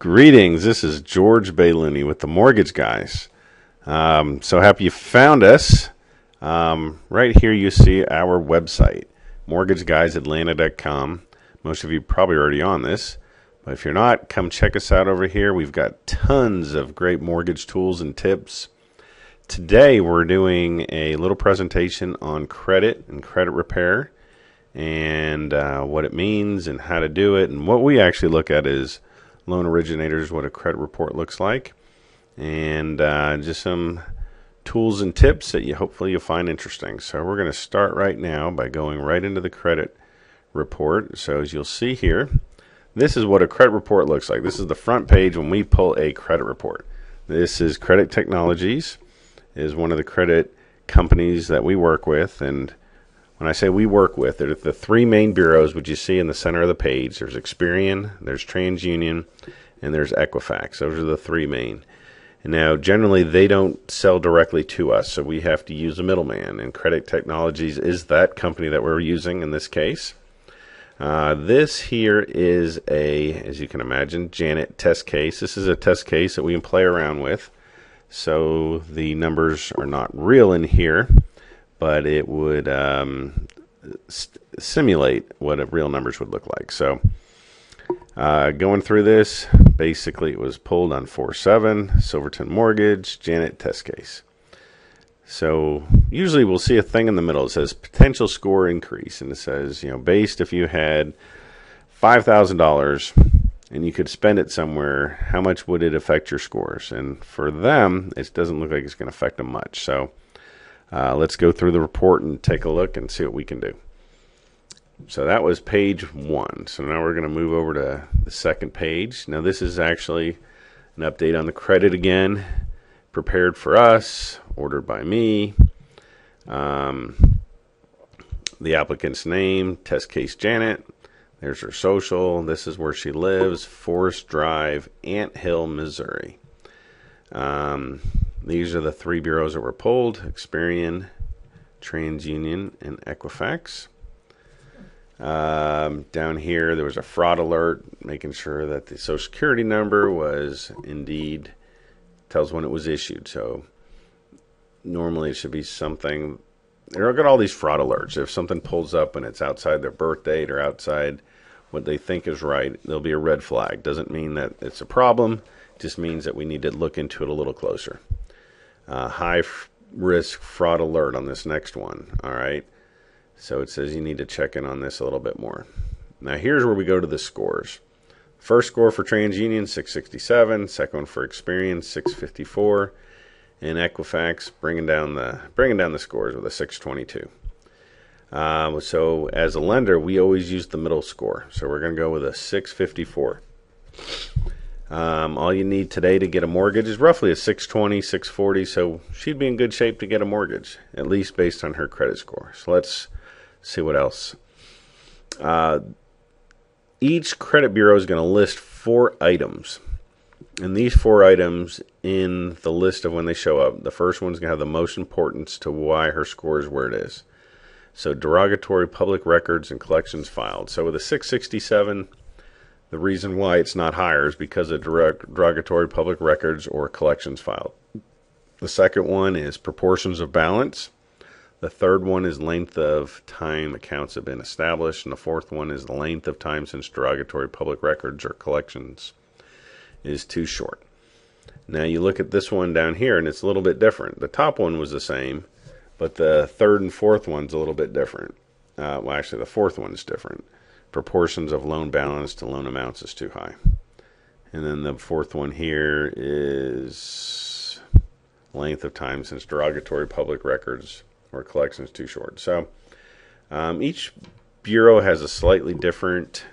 Greetings, this is George Bailini with the Mortgage Guys. So happy you found us. Right here you see our website, mortgageguysatlanta.com. Most of you probably already on this, but if you're not, come check us out over here. We've got tons of great mortgage tools and tips. Today we're doing a little presentation on credit and credit repair and what it means and how to do it. And what we actually look at is loan originators, what a credit report looks like, and just some tools and tips that hopefully you'll find interesting. So we're going to start right now by going right into the credit report. So as you'll see here, this is what a credit report looks like. This is the front page when we pull a credit report. This is Credit Technologies, is one of the credit companies that we work with. And when I say we work with, they're the three main bureaus which you see in the center of the page. There's Experian, there's TransUnion, and there's Equifax. Those are the three main. And now, generally, they don't sell directly to us, so we have to use a middleman. And Credit Technologies is that company that we're using in this case. This here is as you can imagine, Janet test case. This is a test case that we can play around with. So the numbers are not real in here, but it would simulate what real numbers would look like. So going through this, basically it was pulled on 4/7, Silverton Mortgage, Janet test case. So usually we'll see a thing in the middle. It says potential score increase, and it says, based if you had $5,000 and you could spend it somewhere, how much would it affect your scores? And for them, it doesn't look like it's going to affect them much. So let's go through the report and take a look and see what we can do. So that was page 1. So now we're going to move over to the second page. Now this is actually an update on the credit again, prepared for us, ordered by me. The applicant's name, test case Janet. There's her social. This is where she lives, Forest Drive, Ant Hill, Missouri. These are the three bureaus that were pulled: Experian, TransUnion, and Equifax. Down here there was a fraud alert, making sure that the Social Security number was indeed, tells when it was issued. So normally it should be something. They've got all these fraud alerts. If something pulls up and it's outside their birth date or outside what they think is right, there'll be a red flag. Doesn't mean that it's a problem. It just means that we need to look into it a little closer. High risk fraud alert on this next one. All right. So it says you need to check in on this a little bit more. Now here's where we go to the scores. First score for TransUnion, 667. Second one for Experian, 654. And Equifax bringing down the scores with a 622. So as a lender, we always use the middle score. So we're going to go with a 654. All you need today to get a mortgage is roughly a 620, 640. So she'd be in good shape to get a mortgage, at least based on her credit score. So let's see what else. Each credit bureau is going to list 4 items. And these 4 items in the list of when they show up, the first one's going to have the most importance to why her score is where it is. So derogatory public records and collections filed. So with a 667, the reason why it's not higher is because of derogatory public records or collections filed. The second one is proportions of balance. The third one is length of time accounts have been established. And the fourth one is the length of time since derogatory public records or collections is too short. Now you look at this one down here and it's a little bit different. The top one was the same, but the third and fourth one's a little bit different. Well, actually the fourth one's different. Proportions of loan balance to loan amounts is too high. And then the fourth one here is length of time since derogatory public records or collections too short. So each bureau has a slightly different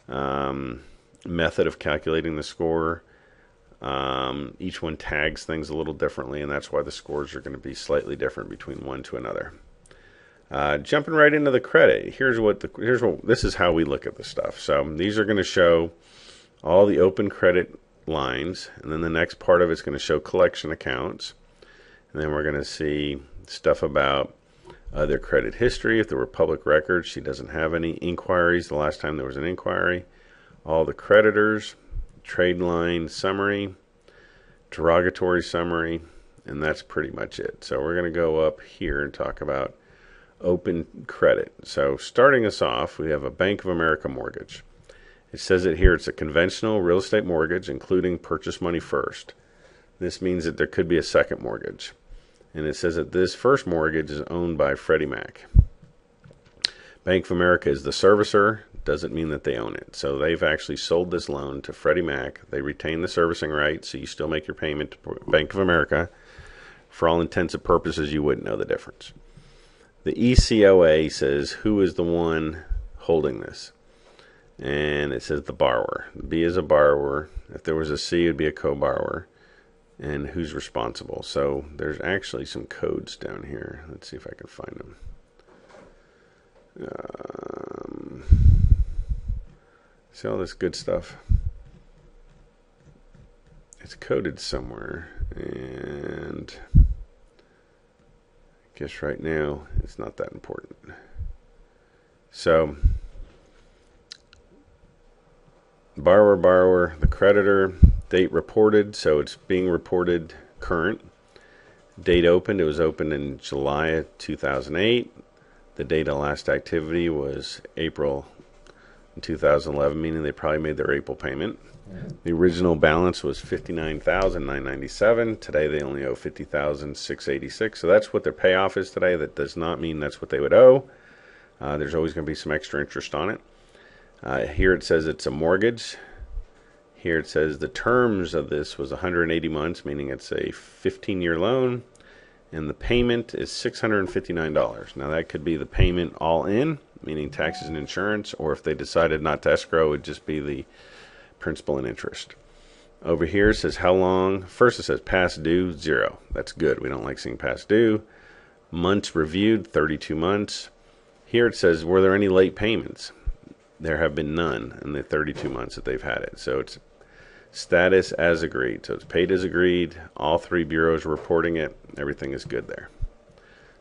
method of calculating the score. Each one tags things a little differently, and that's why the scores are going to be slightly different between one to another. Jumping right into the credit, this is how we look at the stuff. So these are going to show all the open credit lines, and then the next part of it's going to show collection accounts, and then we're going to see stuff about their credit history. If there were public records, she doesn't have any inquiries the last time there was an inquiry. All the creditors, trade line summary, derogatory summary, and that's pretty much it. So we're going to go up here and talk about open credit. So starting us off, we have a Bank of America mortgage. It says it here, it's a conventional real estate mortgage, including purchase money first. This means that there could be a second mortgage. And it says that this first mortgage is owned by Freddie Mac. Bank of America is the servicer, doesn't mean that they own it. So they've actually sold this loan to Freddie Mac. They retain the servicing rights, so you still make your payment to Bank of America. For all intents and purposes, you wouldn't know the difference. The ECOA says who is the one holding this. And it says the borrower. B is a borrower. If there was a C, it would be a co-borrower. And who's responsible. So there's actually some codes down here. Let's see if I can find them. See all this good stuff? It's coded somewhere. And I guess right now it's not that important. So borrower, the creditor, date reported, so it's being reported current. Date opened, it was opened in July of 2008. The date of last activity was April 2011, meaning they probably made their April payment. The original balance was $59,997. Today they only owe $50,686. So that's what their payoff is today. That does not mean that's what they would owe. There's always going to be some extra interest on it. Here it says it's a mortgage. Here it says the terms of this was 180 months, meaning it's a 15-year loan, and the payment is $659. Now that could be the payment all in, meaning taxes and insurance, or if they decided not to escrow, it would just be the principal and interest. Over here it says how long. First it says past due, 0. That's good. We don't like seeing past due. Months reviewed, 32 months. Here it says, were there any late payments? There have been none in the 32 months that they've had it. So it's status as agreed. So it's paid as agreed. All 3 bureaus are reporting it. Everything is good there.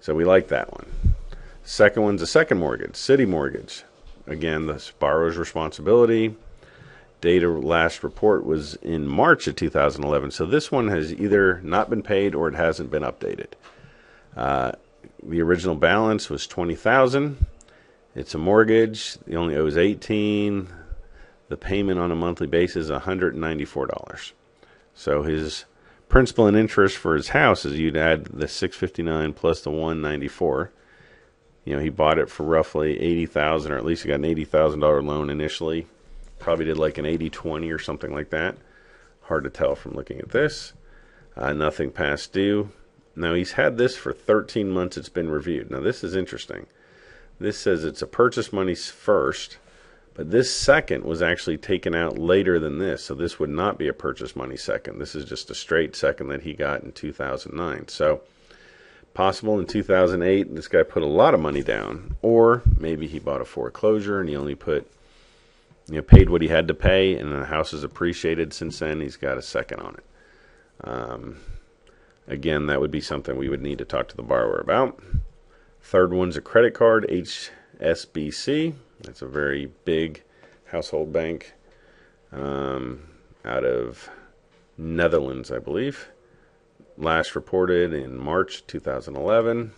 So we like that one. Second one's a second mortgage, Citimortgage. Again, the borrower's responsibility. Date of last report was in March of 2011. So this one has either not been paid or it hasn't been updated. The original balance was $20,000. It's a mortgage. He only owes $18,000. The payment on a monthly basis is $194. So his principal and interest for his house is you'd add the $659 plus the $194. You know, he bought it for roughly $80,000, or at least he got an $80,000 loan initially. Probably did like an 80-20 or something like that. Hard to tell from looking at this. Nothing past due. Now he's had this for 13 months. It's been reviewed. Now this is interesting. This says it's a purchase money first, but this second was actually taken out later than this. So this would not be a purchase money second. This is just a straight second that he got in 2009. So possible in 2008, this guy put a lot of money down, or maybe he bought a foreclosure and he only put, paid what he had to pay, and the house has appreciated since then. He's got a second on it. Again, that would be something we would need to talk to the borrower about. Third one's a credit card, Hsbc. That's a very big household bank out of Netherlands, I believe. Last reported in March 2011.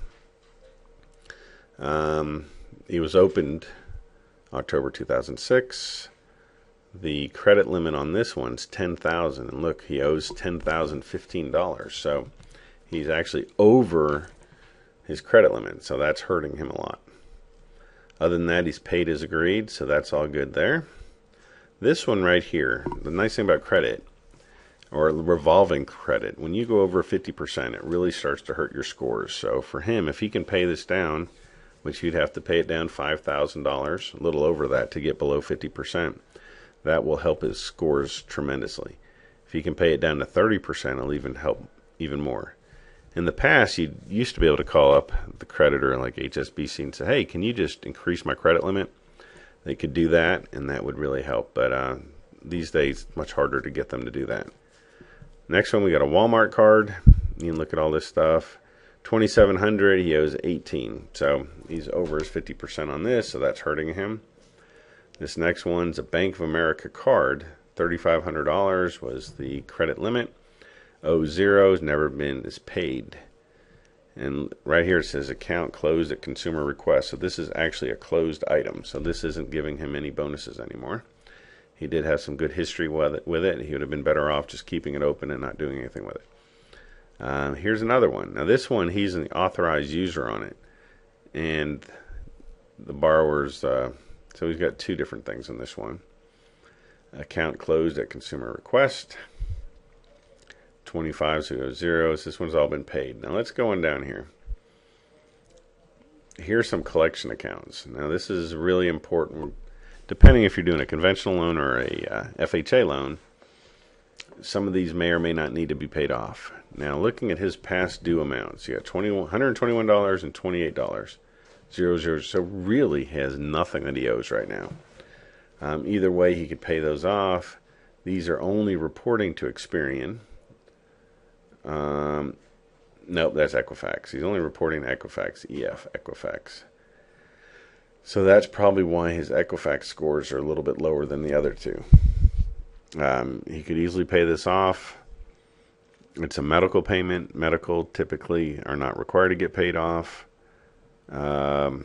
It was opened October 2006. The credit limit on this one's $10,000, and look, he owes $10,015. So he's actually over his credit limit, so that's hurting him a lot. Other than that, he's paid as agreed, so that's all good there. This one right here, the nice thing about credit, or revolving credit, when you go over 50%, it really starts to hurt your scores. So for him, if he can pay this down, which you'd have to pay it down $5,000, a little over that to get below 50%, that will help his scores tremendously. If he can pay it down to 30%, it'll even help even more. In the past, you used to be able to call up the creditor like HSBC and say, hey, can you just increase my credit limit? They could do that, and that would really help. But these days, it's much harder to get them to do that. Next one, we got a Walmart card. You can look at all this stuff. $2,700, he owes $18,000. So he's over his 50% on this, so that's hurting him. This next one's a Bank of America card. $3,500 was the credit limit. 0 has never been is paid. And right here it says account closed at consumer request. So this is actually a closed item. So this isn't giving him any bonuses anymore. He did have some good history with it. He would have been better off just keeping it open and not doing anything with it. Here's another one. Now this one, he's an authorized user on it. And the borrower's, so he's got two different things on this one. Account closed at consumer request. 25, so it goes 0. So this one's all been paid. Now let's go on down here. Here's some collection accounts. Now this is really important. Depending if you're doing a conventional loan or a FHA loan, some of these may or may not need to be paid off. Now looking at his past due amounts, you got $121 and $28. 0. So really has nothing that he owes right now. Either way, he could pay those off. These are only reporting to Experian. Nope, that's Equifax. He's only reporting to Equifax, Equifax. So that's probably why his Equifax scores are a little bit lower than the other two. He could easily pay this off. It's a medical payment. Medical typically are not required to get paid off. The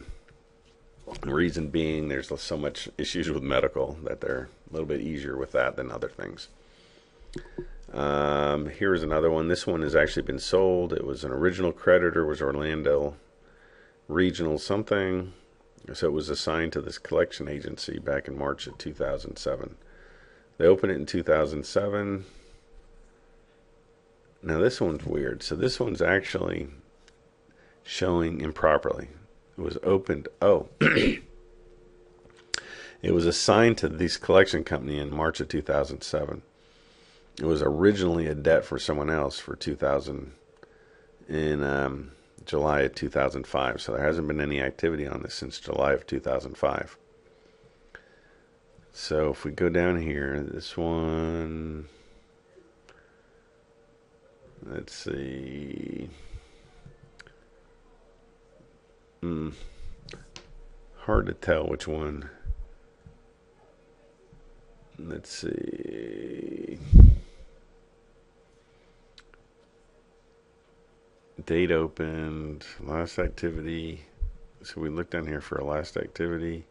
reason being there's so much issues with medical that they're a little bit easier with that than other things. Here's another one. This one has actually been sold. It was an original creditor, was Orlando Regional something. So it was assigned to this collection agency back in March of 2007. They opened it in 2007. Now this one's weird. So this one's actually showing improperly. It was opened. Oh. It was assigned to this collection company in March of 2007. It was originally a debt for someone else for 2000 in July of 2005. So there hasn't been any activity on this since July of 2005. So if we go down here, this one, let's see. Hard to tell which one. Let's see. Date opened, last activity. So we look down here for a last activity.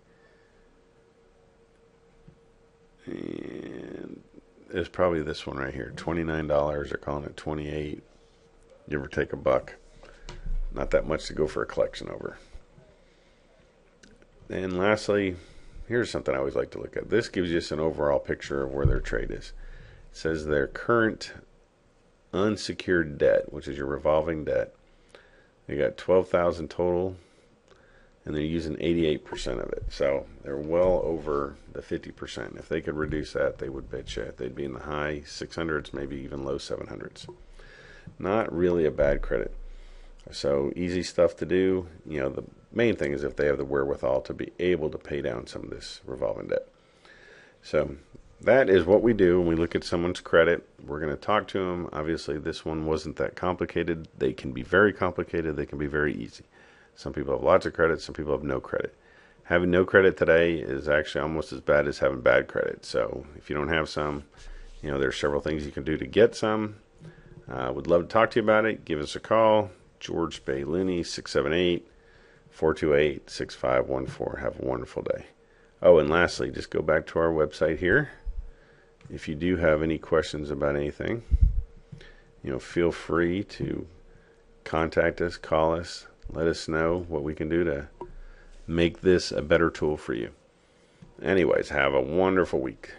And it's probably this one right here. $29. They're calling it $28. Give or take a buck. Not that much to go for a collection over. And lastly, here's something I always like to look at. This gives you just an overall picture of where their trade is. It says their current unsecured debt, which is your revolving debt. They got $12,000 total, and they're using 88% of it. So they're well over the 50%. If they could reduce that, they would bet you they'd be in the high 600s, maybe even low 700s. Not really a bad credit. So easy stuff to do. You know, the main thing is if they have the wherewithal to be able to pay down some of this revolving debt. So that is what we do when we look at someone's credit. We're going to talk to them. Obviously, this one wasn't that complicated. They can be very complicated. They can be very easy. Some people have lots of credit. Some people have no credit. Having no credit today is actually almost as bad as having bad credit. So if you don't have some, you know, there's several things you can do to get some. Would love to talk to you about it. Give us a call. George Baylini, 678-428-6514. Have a wonderful day. Oh, and lastly, just go back to our website here. If you do have any questions about anything, you know, feel free to contact us, call us, let us know what we can do to make this a better tool for you. Anyways, have a wonderful week.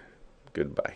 Goodbye.